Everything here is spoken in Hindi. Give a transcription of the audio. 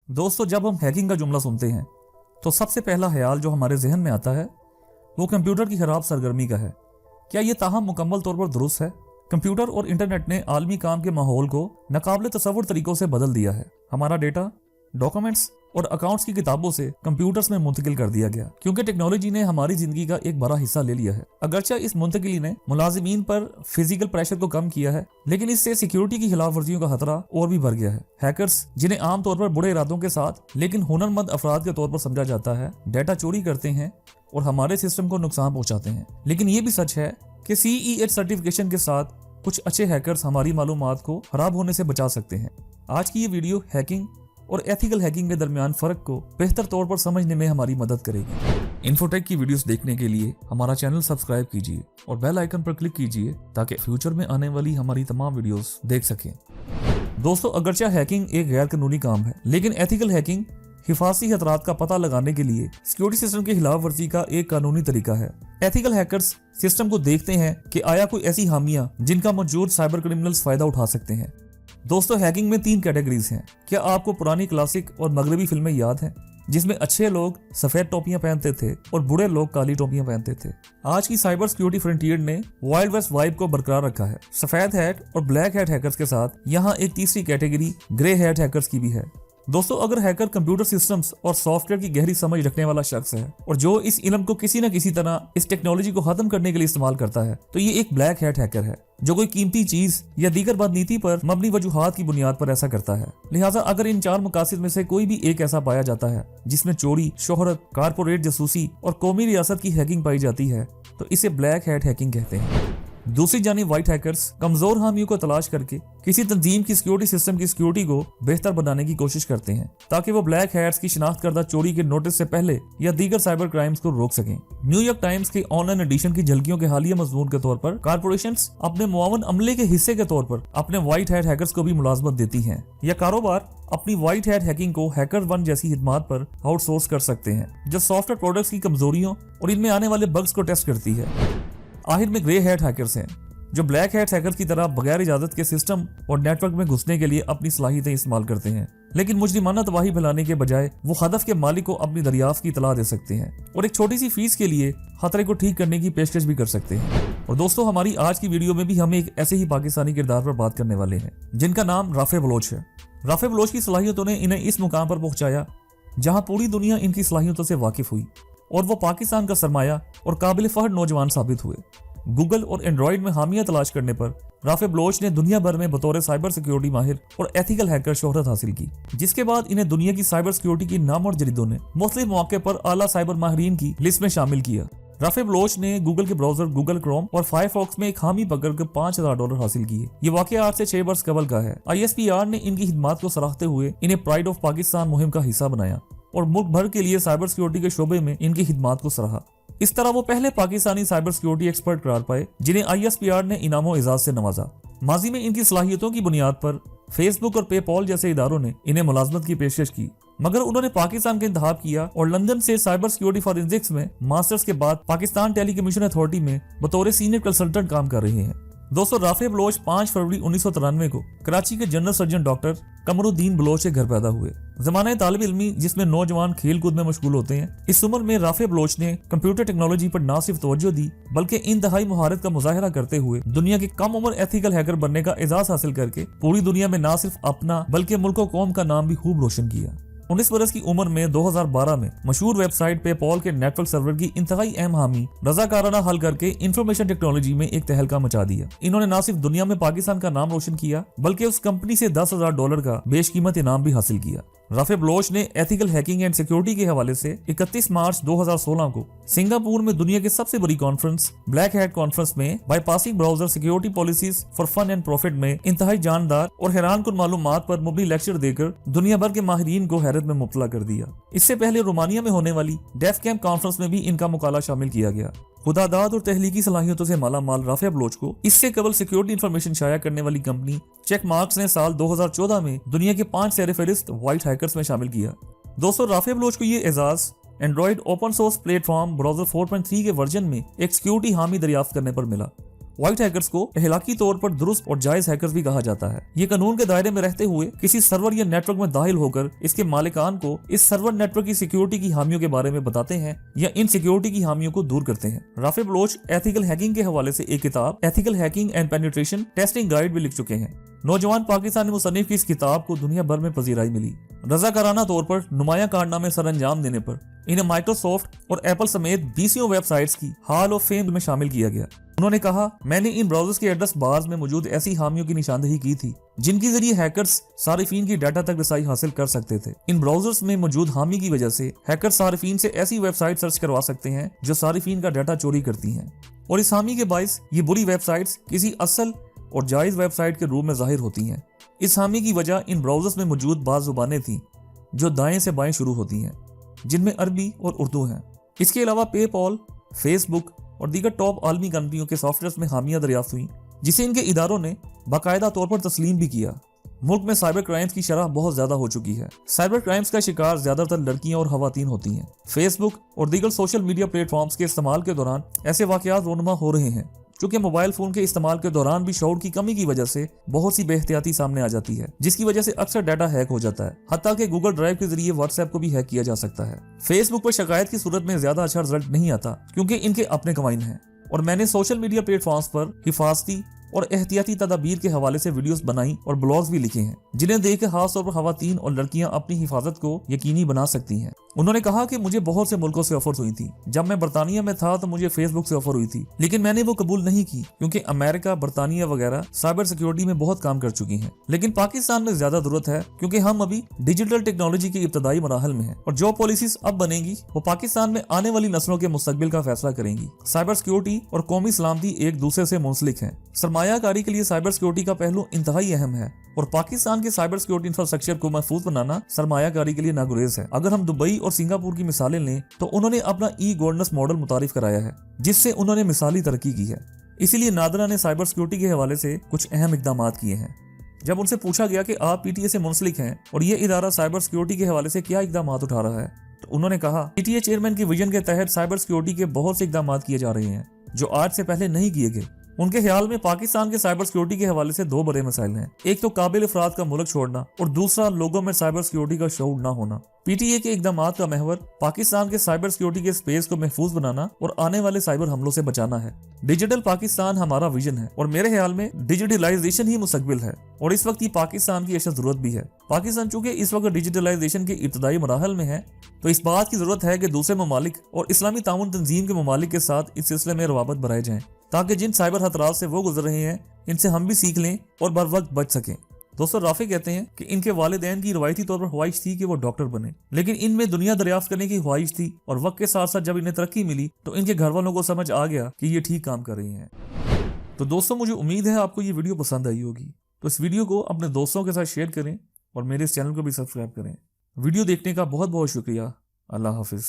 दोस्तों, जब हम हैकिंग का जुमला सुनते हैं तो सबसे पहला ख्याल जो हमारे जहन में आता है वो कंप्यूटर की खराब सरगर्मी का है। क्या ये ताहम मुकम्मल तौर पर दुरुस्त है? कंप्यूटर और इंटरनेट ने आलमी काम के माहौल को नाकाबिले तसव्वुर तरीकों से बदल दिया है। हमारा डेटा, डॉक्यूमेंट्स और अकाउंट्स की किताबों से कंप्यूटर्स में मुंतकिल कर दिया गया, क्योंकि टेक्नोलॉजी ने हमारी जिंदगी का एक बड़ा हिस्सा ले लिया है। अगरचे इस मुंतकिली ने मुलाजिमीन पर फिजिकल प्रेशर को कम किया है, लेकिन इससे सिक्योरिटी की खिलाफ वर्जियों का खतरा और भी बढ़ गया है। हैकर्स, जिन्हें आमतौर पर बुरे इरादों के साथ लेकिन हुनरमंद अफराद के तौर पर समझा जाता है, डेटा चोरी करते हैं और हमारे सिस्टम को नुकसान पहुंचाते हैं। लेकिन ये भी सच है कि CEH सर्टिफिकेशन के साथ कुछ अच्छे हैकर्स हमारी मालूमात को खराब होने से बचा सकते हैं। आज की ये वीडियो हैकिंग और एथिकल हैकिंग के दरमियान फर्क को बेहतर तौर पर समझने में हमारी मदद करेगी। इन्फोटेक की वीडियोस देखने के लिए हमारा चैनल सब्सक्राइब कीजिए और बेल आइकन पर क्लिक कीजिए ताकि फ्यूचर में आने वाली हमारी तमाम वीडियोस देख सकें। दोस्तों, अगरचे हैकिंग एक गैर कानूनी काम है, लेकिन एथिकल हैकिंग हिफाजती खतरात का पता लगाने के लिए सिक्योरिटी सिस्टम की खिलाफ वर्जी का एक कानूनी तरीका है। एथिकल हैकर्स सिस्टम को देखते हैं कि आया कोई ऐसी खामियां जिनका मौजूद साइबर क्रिमिनल्स फायदा उठा सकते हैं। दोस्तों, हैकिंग में 3 कैटेगरीज हैं। क्या आपको पुरानी क्लासिक और मगरबी फिल्में याद हैं, जिसमें अच्छे लोग सफेद टोपियां पहनते थे और बुरे लोग काली टोपियां पहनते थे? आज की साइबर सिक्योरिटी फ्रंटियर ने वाइल्ड वेस्ट वाइब को बरकरार रखा है। सफेद हैट और ब्लैक हैट हैकर्स के साथ यहाँ एक तीसरी कैटेगरी ग्रे हैट हैकर्स की भी है। दोस्तों, अगर हैकर कंप्यूटर सिस्टम्स और सॉफ्टवेयर की गहरी समझ रखने वाला शख्स है और जो इस इल्म को किसी न किसी तरह इस टेक्नोलॉजी को खत्म करने के लिए इस्तेमाल करता है, तो ये एक ब्लैक हैट हैकर है जो कोई कीमती चीज या दीगर बदनीति पर मबनी वजूहात की बुनियाद पर ऐसा करता है। लिहाजा अगर इन 4 मकासद में से कोई भी एक ऐसा पाया जाता है जिसमें चोरी, शोहरत, कारपोरेट जासूसी और कौमी रियासत की हैकिंग पाई जाती है, तो इसे ब्लैक हैट हैकिंग कहते हैं। दूसरी जानिब व्हाइट हैकर्स कमजोर हामियों को तलाश करके किसी तंजीम की सिक्योरिटी सिस्टम की सिक्योरिटी को बेहतर बनाने की कोशिश करते हैं, ताकि वो ब्लैक हैट्स की शिनाख्त करदा चोरी के नोटिस से पहले या दीगर साइबर क्राइम्स को रोक सकें। न्यूयॉर्क टाइम्स के ऑनलाइन एडिशन की झलकियों के हालिया मजमून के तौर पर कारपोरेशंस अपने मुआवन अमले के हिस्से के तौर पर अपने व्हाइट हैट हैकर्स को भी मुलाजमत देती हैं, या कारोबार अपनी व्हाइट हैट हैकिंग को हैकर वन जैसी खिदमात पर आउटसोर्स कर सकते हैं, जो सॉफ्टवेयर प्रोडक्ट्स की कमजोरियों और इनमें आने वाले बग्स को टेस्ट करती है। आखिर में ग्रे हैट हैकर्स हैं, जो ब्लैक हैट हैकर्स की तरह बगैर इजाजत के सिस्टम और नेटवर्क में घुसने के लिए अपनी सलाहियतें इस्तेमाल करते हैं, लेकिन मुजरिमाना तबाही फैलाने के बजाय वो हदफ के मालिक को अपनी दरियाफ्त की इतला दे सकते हैं और एक छोटी सी फीस के लिए खतरे को ठीक करने की पेशकश भी कर सकते हैं। और दोस्तों, हमारी आज की वीडियो में भी हम एक ऐसे ही पाकिस्तानी किरदार पर बात करने वाले हैं जिनका नाम राफे बलोच है। राफे बलोच की सलाहियतों ने इन्हें इस मुकाम पर पहुंचाया जहां पूरी दुनिया इनकी सलाहियतों से वाकिफ हुई और वो पाकिस्तान का सरमाया और काबिल फख्र नौजवान साबित हुए। गूगल और एंड्रॉइड में हामियां तलाश करने पर राफे बलोच ने दुनिया भर में बतौर साइबर सिक्योरिटी माहिर और एथिकल हैकर शोहरत हासिल की, जिसके बाद इन्हें दुनिया की साइबर सिक्योरिटी की नामवर जरीदों ने मुख्तलिफ मौके पर आला साइबर माहिरीन की लिस्ट में शामिल किया। राफे बलोच ने गूगल के ब्राउजर गूगल क्रोम और फायरफॉक्स में एक हामी पकड़ कर $5000 हासिल किए। ये वाकया आज से 6 वर्ष कबल का है। ISPR ने इनकी खिदमात को सराहते हुए इन्हें प्राइड ऑफ पाकिस्तान मुहिम का हिस्सा बनाया और मुल्क भर के लिए साइबर सिक्योरिटी के शोबे में इनकी खिदमात को सराहा। इस तरह वो पहले पाकिस्तानी साइबर सिक्योरिटी एक्सपर्ट करार पाए जिन्हें ISPR ने इनामो एजाज से नवाजा। माजी में इनकी सलाहियतों की बुनियाद पर फेसबुक और पेपॉल जैसे इदारों ने इन्हें मुलाजमत की पेशकश की, मगर उन्होंने पाकिस्तान का इंतखाब किया और लंदन से साइबर सिक्योरिटी फॉरेंसिक्स में मास्टर्स के बाद पाकिस्तान टेलीकम्युनिकेशन अथॉरिटी में बतौर सीनियर कंसल्टेंट काम कर रहे हैं। दोस्तों, राफे बलोच 5 फरवरी 1993 को कराची के general surgeon doctor Qamaruddin Baloch के घर पैदा हुए। जमाने तालिब इल्मी जिसमें नौजवान खेल कूद में मशगूल होते हैं, इस उम्र में राफे बलोच ने कंप्यूटर टेक्नोलॉजी पर न सिर्फ तवज्जो दी बल्कि इंतहाई महारत का मुजाहिरा करते हुए दुनिया के कम उम्र एथिकल हैकर बनने का एजाज हासिल करके पूरी दुनिया में न सिर्फ अपना बल्कि मुल्क और कौम का नाम भी खूब रोशन किया। 19 बरस की उम्र में 2012 में मशहूर वेबसाइट पेपॉल के नेटवर्क सर्वर की इंतहाई अहम हामी रजाकाराना हल करके इंफॉर्मेशन टेक्नोलॉजी में एक तहलका मचा दिया। इन्होंने न सिर्फ दुनिया में पाकिस्तान का नाम रोशन किया बल्कि उस कंपनी से $10,000 का बेशकीमत इनाम भी हासिल किया। राफे बलोच ने एथिकल हैकिंग एंड सिक्योरिटी के हवाले से 31 मार्च 2016 को सिंगापुर में दुनिया की सबसे बड़ी कॉन्फ्रेंस ब्लैक हैट कॉन्फ्रेंस में bypassing browser security policies for fun and profit में इंतहाई जानदार और हैरानकुन मालूमात पर मुबनी लेक्चर देकर दुनिया भर के माहिरीन को हैरत में मुब्तला कर दिया। इससे पहले रोमानिया में होने वाली डेफ कैंप कॉन्फ्रेंस में भी इनका मुकाला शामिल किया गया। खुदादाद और तहलीकी सलाहियतों से माला माल राफे बलोच को इससे कबल सिक्योरिटी इंफॉर्मेशन शाया करने वाली कंपनी चेक मार्क्स ने साल 2014 में दुनिया के 5 सेरे फहरिस्त व्हाइट हैकर्स में शामिल किया। दोस्तों, राफे बलोच को ये एजाज Android open source platform browser 4.3 के वर्जन में एक सिक्योरिटी हामी दरियाफ्त करने पर मिला। व्हाइट हैकर्स को इखलाकी तौर पर दुरुस्त और जायज हैकर्स भी कहा जाता है। ये कानून के दायरे में रहते हुए किसी सर्वर या नेटवर्क में दाखिल होकर इसके मालिकान को इस सर्वर नेटवर्क की सिक्योरिटी की खामियों के बारे में बताते हैं या इन सिक्योरिटी की खामियों को दूर करते हैं। राफे बलोच एथिकल हैकिंग के हवाले से एक किताब ethical hacking and penetration testing guide भी लिख चुके हैं। नौजवान पाकिस्तानी मुसन्निफ की इस किताब को दुनिया भर में पजीराई मिली। रजाकाराना तौर पर नुमाया कारनामे सर अंजाम देने पर इन्हें माइक्रोसॉफ्ट और एप्पल समेत 20 वेबसाइट्स की हॉल ऑफ फेम में शामिल किया गया। उन्होंने कहा, मैंने इन ब्राउजर्स के एड्रेस बार्स में मौजूद ऐसी खामियों की निशानदेही की थी जिनके जरिए हैकर्स सारिफीन की डाटा तक रसाई हासिल कर सकते थे। इन ब्राउजर्स में मौजूद खामी की वजह से हैकर सारिफीन से ऐसी वेबसाइट सर्च करवा सकते हैं जो सारिफीन का डाटा चोरी करती हैं, और इस खामी के बायस ये बुरी वेबसाइट्स किसी असल और जायज वेबसाइट के रूप में जाहिर होती हैं। इस खामी की वजह इन ब्राउजर्स में मौजूद बाज़ जुबानें थीं जो दाएं से बाएं शुरू होती हैं, जिनमें अरबी और उर्दू हैं। इसके अलावा पेपॉल, फेसबुक और दीगर टॉप आलमी कंपनियों के सॉफ्टवेयर में खामियां दरियाफ्त हुई, जिसे इनके इदारों ने बाकायदा तौर पर तस्लीम भी किया। मुल्क में साइबर क्राइम्स की शरह बहुत ज्यादा हो चुकी है। साइबर क्राइम्स का शिकार ज्यादातर लड़कियां और खवातीन होती हैं। फेसबुक और दीगर सोशल मीडिया प्लेटफॉर्म्स के इस्तेमाल के दौरान ऐसे वाकयात रोनुमा हो रहे हैं, चूंकि मोबाइल फोन के इस्तेमाल के दौरान भी शऊर की कमी की वजह से बहुत सी बेहतियाती सामने आ जाती है, जिसकी वजह से अक्सर डाटा हैक हो जाता है। हत्ता कि गूगल ड्राइव के जरिए व्हाट्सएप को भी हैक किया जा सकता है। फेसबुक पर शिकायत की सूरत में ज्यादा अच्छा रिजल्ट नहीं आता क्योंकि इनके अपने कवानीन हैं, और मैंने सोशल मीडिया प्लेटफॉर्म्स पर हिफाजती और एहतियाती तदाबीर के हवाले से वीडियोस बनाई और ब्लॉग्स भी लिखे हैं, जिन्हें देख के खास तौर पर खवातीन और लड़कियां अपनी हिफाजत को यकीनी बना सकती हैं। उन्होंने कहा कि मुझे बहुत से मुल्कों से ऑफर्स हुई थी। जब मैं बरतानिया में था तो मुझे फेसबुक से ऑफर हुई थी, लेकिन मैंने वो कबूल नहीं की क्योंकि अमेरिका, बरतानिया वगैरह साइबर सिक्योरिटी में बहुत काम कर चुकी हैं। लेकिन पाकिस्तान में ज्यादा जरूरत है क्योंकि हम अभी डिजिटल टेक्नोलॉजी के इब्तदाई मराहल में हैं, और जो पॉलिसीज अब बनेंगी वो पाकिस्तान में आने वाली नस्लों के मुस्तकबिल का फैसला करेंगी। साइबर सिक्योरिटी और कौमी सलामती एक दूसरे से मुंसलिक है। सरमायाकारी के लिए साइबर सिक्योरिटी का पहलू इंतहाई अहम है, और पाकिस्तान के साइबर सिक्योरिटी इंफ्रास्ट्रक्चर को महफूज बनाना सरमायाकारी के लिए नागुरेज है। अगर हम दुबई और सिंगापुर की मिसालें लें तो उन्होंने अपना ई गवर्नेंस मॉडल मुतारिफ कराया है, जिससे उन्होंने मिसाली तरक्की की है। इसीलिए नादरा ने साइबर सिक्योरिटी के हवाले से कुछ अहम इकदाम किए हैं। जब उनसे पूछा गया कि आप पीटीए से मुंसलिक हैं और ये इदारा साइबर सिक्योरिटी के हवाले से क्या इकदाम उठा रहा है, तो उन्होंने कहा, पीटीए चेयरमैन के विजन के तहत साइबर सिक्योरिटी के बहुत से इकदाम किए जा रहे हैं जो आज से पहले नहीं किए गए। उनके ख्याल में पाकिस्तान के साइबर सिक्योरिटी के हवाले से दो बड़े मसाइल हैं। एक तो काबिल अफराद का मुल्क छोड़ना और दूसरा लोगों में साइबर सिक्योरिटी का शऊर न होना। पीटीए के इकदाम का महवर पाकिस्तान के साइबर सिक्योरिटी के स्पेस को महफूज बनाना और आने वाले साइबर हमलों से बचाना है। डिजिटल पाकिस्तान हमारा विजन है और मेरे ख्याल में डिजिटलाइजेशन ही मुस्तकबिल है, और इस वक्त ये पाकिस्तान की अशद जरूरत भी है। पाकिस्तान चूंकि इस वक्त डिजिटलाइजेशन के इब्तदाई मराहल में है, तो इस बात की जरूरत है कि दूसरे ममालिक और इस्लामी ताउन तंजीम के ममालिक के साथ इस सिलसिले में रवाबत बढ़ाए जाएं, ताकि जिन साइबर खतरात से वो गुजर रहे हैं इनसे हम भी सीख लें और बर वक्त बच सकें। दोस्तों, राफी कहते हैं कि इनके वालिदैन की रवायती तौर पर ख्वाहिश थी कि वो डॉक्टर बने, लेकिन इनमें दुनिया दरियाफ्त करने की ख्वाहिश थी, और वक्त के साथ साथ जब इन्हें तरक्की मिली तो इनके घर वालों को समझ आ गया कि ये ठीक काम कर रही हैं। तो दोस्तों, मुझे उम्मीद है आपको ये वीडियो पसंद आई होगी। तो इस वीडियो को अपने दोस्तों के साथ शेयर करें और मेरे इस चैनल को भी सब्सक्राइब करें। वीडियो देखने का बहुत बहुत शुक्रिया। अल्लाह हाफिज।